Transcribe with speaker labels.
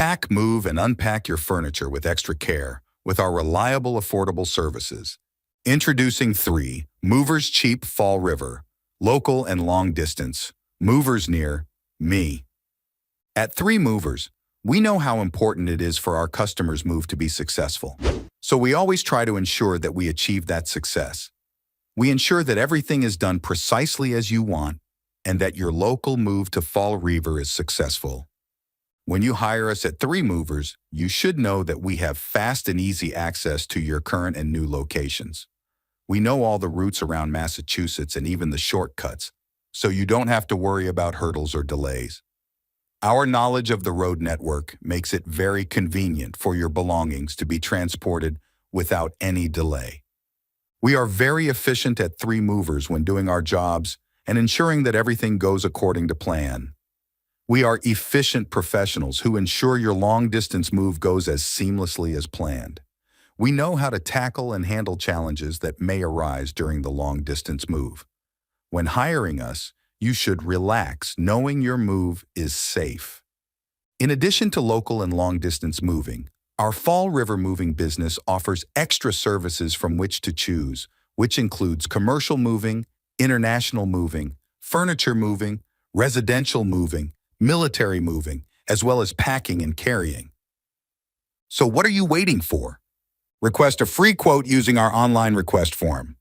Speaker 1: Pack, move, and unpack your furniture with extra care with our reliable, affordable services. Introducing 3 Movers Cheap Fall River, local and long distance, movers near me. At 3 Movers, we know how important it is for our customers' move to be successful. So we always try to ensure that we achieve that success. We ensure that everything is done precisely as you want and that your local move to Fall River is successful. When you hire us at 3 Movers, you should know that we have fast and easy access to your current and new locations. We know all the routes around Massachusetts and even the shortcuts, so you don't have to worry about hurdles or delays. Our knowledge of the road network makes it very convenient for your belongings to be transported without any delay. We are very efficient at 3 Movers when doing our jobs and ensuring that everything goes according to plan. We are efficient professionals who ensure your long-distance move goes as seamlessly as planned. We know how to tackle and handle challenges that may arise during the long-distance move. When hiring us, you should relax knowing your move is safe. In addition to local and long-distance moving, our Fall River moving business offers extra services from which to choose, which includes commercial moving, international moving, furniture moving, residential moving, military moving, as well as packing and carrying. So what are you waiting for? Request a free quote using our online request form.